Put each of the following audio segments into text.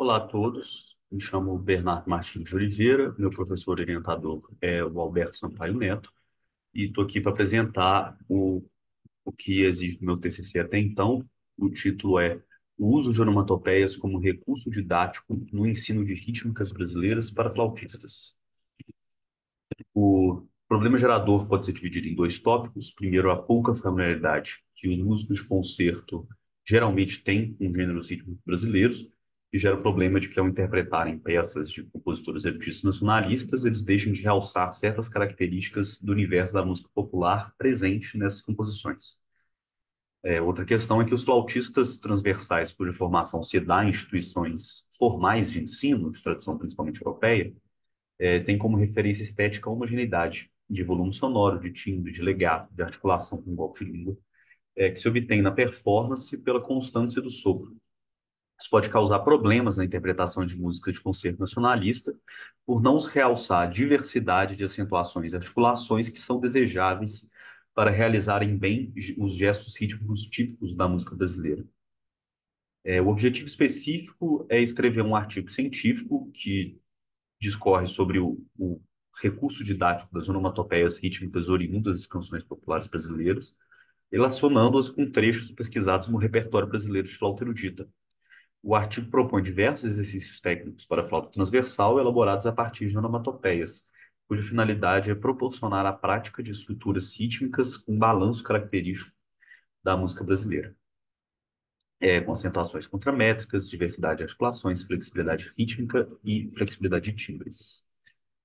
Olá a todos, me chamo Bernardo Martins de Oliveira, meu professor orientador é o Alberto Sampaio Neto, e estou aqui para apresentar o que exige do meu TCC até então. O título é O uso de onomatopeias como recurso didático no ensino de rítmicas brasileiras para flautistas. O problema gerador pode ser dividido em dois tópicos. Primeiro, a pouca familiaridade que os músicos de concerto geralmente têm com gêneros rítmicos brasileiros, e gera o problema de que, ao interpretarem peças de compositores eruditos nacionalistas, eles deixam de realçar certas características do universo da música popular presente nessas composições. Outra questão é que os flautistas transversais, cuja formação se dá em instituições formais de ensino, de tradição principalmente europeia, tem como referência estética a homogeneidade de volume sonoro, de timbre, de legato, de articulação com golpe de língua, que se obtém na performance pela constância do sopro. Isso pode causar problemas na interpretação de músicas de concerto nacionalista, por não se realçar a diversidade de acentuações e articulações que são desejáveis para realizarem bem os gestos rítmicos típicos da música brasileira. O objetivo específico é escrever um artigo científico que discorre sobre o recurso didático das onomatopeias rítmicas oriundas das canções populares brasileiras, relacionando-as com trechos pesquisados no repertório brasileiro de flauta erudita. O artigo propõe diversos exercícios técnicos para flauta transversal elaborados a partir de onomatopeias, cuja finalidade é proporcionar a prática de estruturas rítmicas com balanço característico da música brasileira, com acentuações contramétricas, diversidade de articulações, flexibilidade rítmica e flexibilidade de timbres.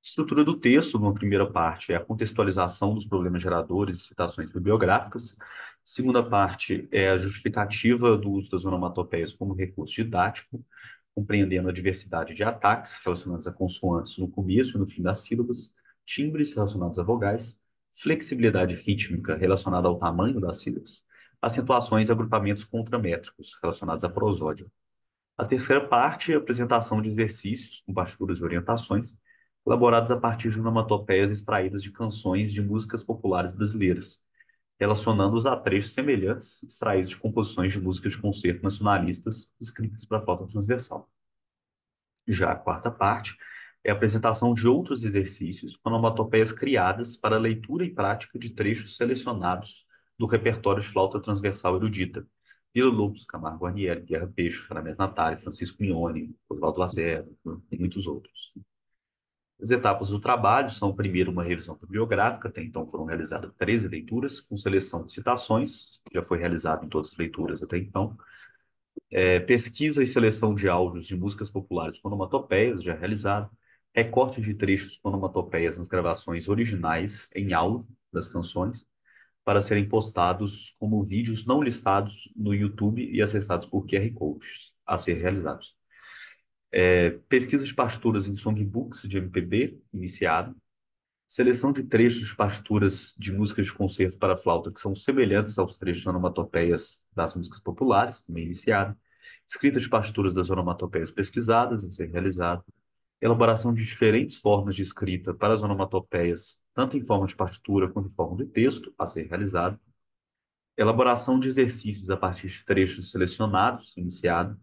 Estrutura do texto, numa primeira parte, é a contextualização dos problemas geradores e citações bibliográficas. Segunda parte é a justificativa do uso das onomatopeias como recurso didático, compreendendo a diversidade de ataques relacionados a consoantes no começo e no fim das sílabas, timbres relacionados a vogais, flexibilidade rítmica relacionada ao tamanho das sílabas, acentuações e agrupamentos contramétricos relacionados à prosódia. A terceira parte é a apresentação de exercícios com partituras e orientações, elaborados a partir de onomatopeias extraídas de canções de músicas populares brasileiras, relacionando-os a trechos semelhantes extraídos de composições de músicas de concerto nacionalistas escritas para flauta transversal. Já a quarta parte é a apresentação de outros exercícios com onomatopeias criadas para leitura e prática de trechos selecionados do repertório de flauta transversal erudita. Vila Lobos, Camargo Guarnieri, Guerra Peixe, Radamés Natali, Francisco Mignone, Oswaldo Lazero e muitos outros. As etapas do trabalho são, primeiro, uma revisão bibliográfica. Até então foram realizadas 13 leituras, com seleção de citações, que já foi realizado em todas as leituras até então. Pesquisa e seleção de áudios de músicas populares com onomatopeias, já realizado. Recorte de trechos com onomatopeias nas gravações originais em áudio das canções, para serem postados como vídeos não listados no YouTube e acessados por QR Codes, a ser realizados. Pesquisa de partituras em songbooks de MPB, iniciado. Seleção de trechos de partituras de músicas de concerto para flauta que são semelhantes aos trechos de onomatopeias das músicas populares, também iniciado. Escrita de partituras das onomatopeias pesquisadas, a ser realizado. Elaboração de diferentes formas de escrita para as onomatopeias, tanto em forma de partitura quanto em forma de texto, a ser realizado. Elaboração de exercícios a partir de trechos selecionados, iniciado.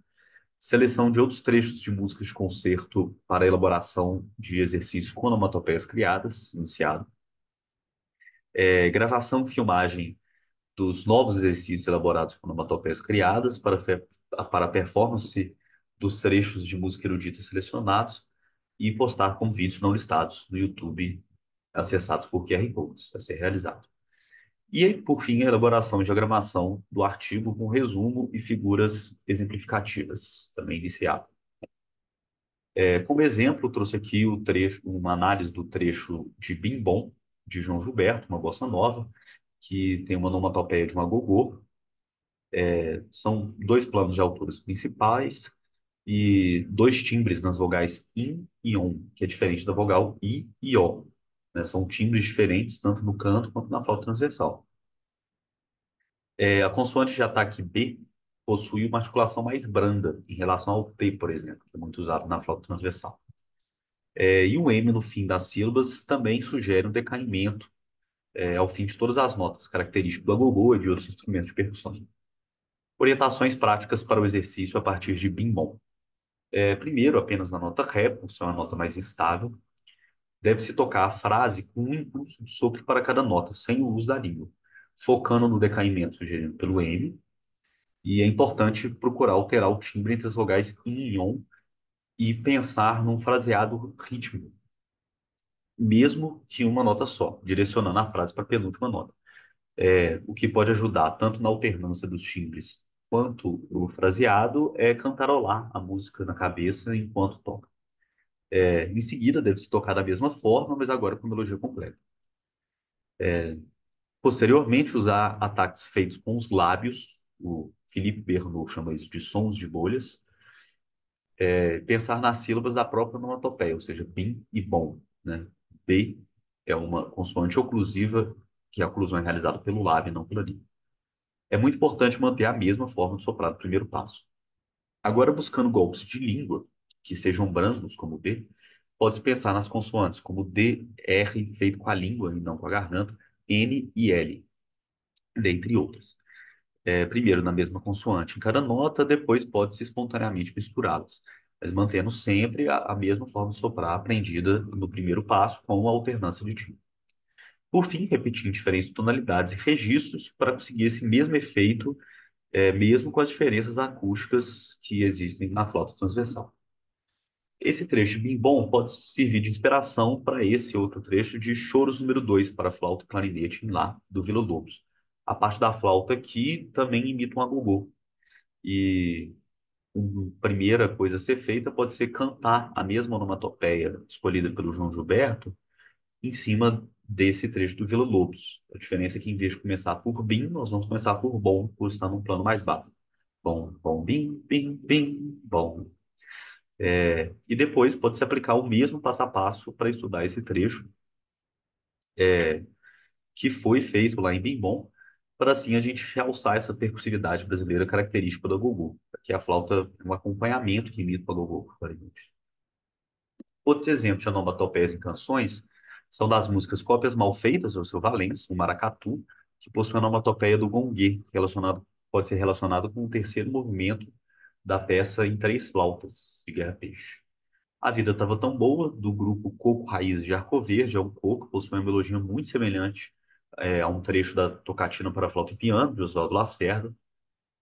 Seleção de outros trechos de músicas de concerto para a elaboração de exercícios com onomatopeias criadas, iniciado. Gravação e filmagem dos novos exercícios elaborados com onomatopeias criadas para a performance dos trechos de música erudita selecionados e postar como vídeos não listados no YouTube, acessados por QR Codes, a ser realizado. E, por fim, a elaboração e diagramação do artigo com resumo e figuras exemplificativas, também iniciado. Como exemplo, eu trouxe aqui uma análise do trecho de Bim Bom, de João Gilberto, uma bossa nova, que tem uma onomatopeia de uma gogô. São dois planos de alturas principais e dois timbres nas vogais in e on, que é diferente da vogal i e o, né? São timbres diferentes tanto no canto quanto na flauta transversal. A consoante de ataque B possui uma articulação mais branda em relação ao T, por exemplo, que é muito usado na flauta transversal. E o M no fim das sílabas também sugere um decaimento ao fim de todas as notas, característico do agogô e de outros instrumentos de percussão. Orientações práticas para o exercício a partir de Bim Bom. Primeiro, apenas na nota Ré, por ser uma nota mais estável, deve-se tocar a frase com um impulso de sopro para cada nota, sem o uso da língua, focando no decaimento sugerido pelo M, e é importante procurar alterar o timbre entre as vogais in e on e pensar num fraseado rítmico, mesmo que uma nota só, direcionando a frase para a penúltima nota. O que pode ajudar tanto na alternância dos timbres quanto o fraseado é cantarolar a música na cabeça enquanto toca. Em seguida, deve-se tocar da mesma forma, mas agora com melodia completa. Posteriormente, usar ataques feitos com os lábios, o Philippe Bernoulli chama isso de sons de bolhas, pensar nas sílabas da própria onomatopeia, ou seja, bim e bom, né? B é uma consoante oclusiva, que a oclusão é realizada pelo lábio, não pela língua. É muito importante manter a mesma forma de soprar no primeiro passo. Agora, buscando golpes de língua, que sejam brandos, como o D, pode-se pensar nas consoantes, como D, R, feito com a língua e não com a garganta, N e L, dentre outras. Primeiro na mesma consoante em cada nota, depois pode-se espontaneamente misturá-las, mas mantendo sempre a mesma forma de soprar aprendida no primeiro passo, com a alternância de timbre. Por fim, repetir em diferentes tonalidades e registros para conseguir esse mesmo efeito, mesmo com as diferenças acústicas que existem na flauta transversal. Esse trecho bem bom pode servir de inspiração para esse outro trecho de Choros número 2 para flauta e clarinete em Lá, do Villa-Lobos. A parte da flauta que também imita um agogô. E a primeira coisa a ser feita pode ser cantar a mesma onomatopeia escolhida pelo João Gilberto em cima desse trecho do Villa-Lobos. A diferença é que, em vez de começar por bim, nós vamos começar por bom, por estar num plano mais baixo. Bom, bom, bim, bim, bim, bom. E depois pode-se aplicar o mesmo passo a passo para estudar esse trecho, que foi feito lá em Bem Bom, para assim a gente realçar essa percussividade brasileira característica do agogô, que a flauta é um acompanhamento que imita o agogô, claramente. Outros exemplos de onomatopeias em canções são das músicas Cópias Mal Feitas, do seu Valença, o Maracatu, que possui a onomatopeia do gongue, pode ser relacionado com o terceiro movimento da peça Em Três Flautas, de Guerra Peixe. A Vida Estava Tão Boa, do grupo Coco Raiz de Arco Verde, é um coco, possui uma melodia muito semelhante a um trecho da Tocatina para flauta e piano, de Oswaldo Lacerda.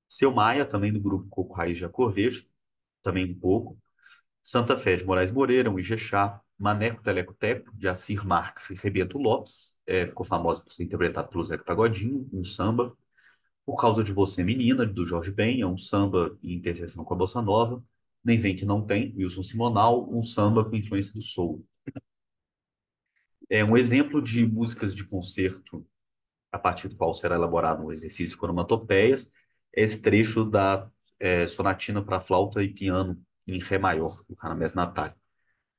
Seu Maia, também do grupo Coco Raiz de Arco Verde, também um pouco. Santa Fé de Moraes Moreira, um Ijexá. Maneco Teleco Teco, de Assir Marques e Rebento Lopes, ficou famosa por ser interpretada pelo Zeca Pagodinho, um samba. Por Causa de Você Menina, do Jorge Ben, é um samba em interseção com a bossa nova. Nem Vem Que Não Tem, Wilson Simonal, um samba com influência do soul. Um exemplo de músicas de concerto a partir do qual será elaborado um exercício com onomatopeias é esse trecho da sonatina para flauta e piano em Ré maior, do Canamés Natal.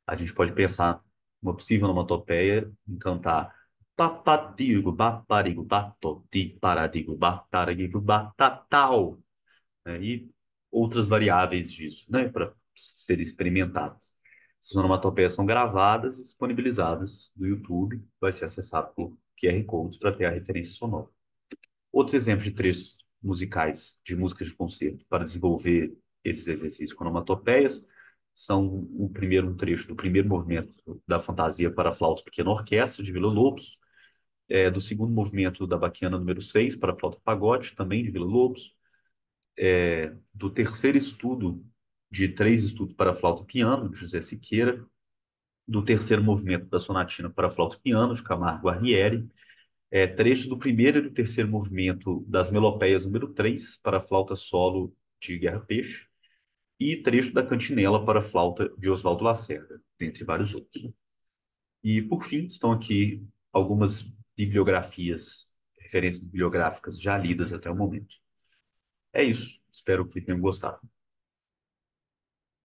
A gente pode pensar uma possível onomatopeia em cantar papadigo, baparigo, batoti, paradigo, bataragigo, batatal, né? E outras variáveis disso, né, para serem experimentadas. Essas onomatopeias são gravadas e disponibilizadas no YouTube, vai ser acessado por QR Codes para ter a referência sonora. Outros exemplos de trechos musicais de músicas de concerto para desenvolver esses exercícios com onomatopeias são um trecho do primeiro movimento da Fantasia para Flauta e Pequena Orquestra, de Villa-Lobos, do segundo movimento da Baquiana número 6 para flauta e pagode, também de Villa-Lobos, do terceiro estudo de três estudos para flauta e piano, de José Siqueira, do terceiro movimento da Sonatina para flauta e piano, de Camargo Arrieri, trecho do primeiro e do terceiro movimento das Melopeias número 3 para flauta solo de Guerra Peixe, e trecho da Cantinela para flauta de Oswaldo Lacerda, dentre vários outros. E, por fim, estão aqui algumas bibliografias, referências bibliográficas já lidas até o momento. É isso. Espero que tenham gostado.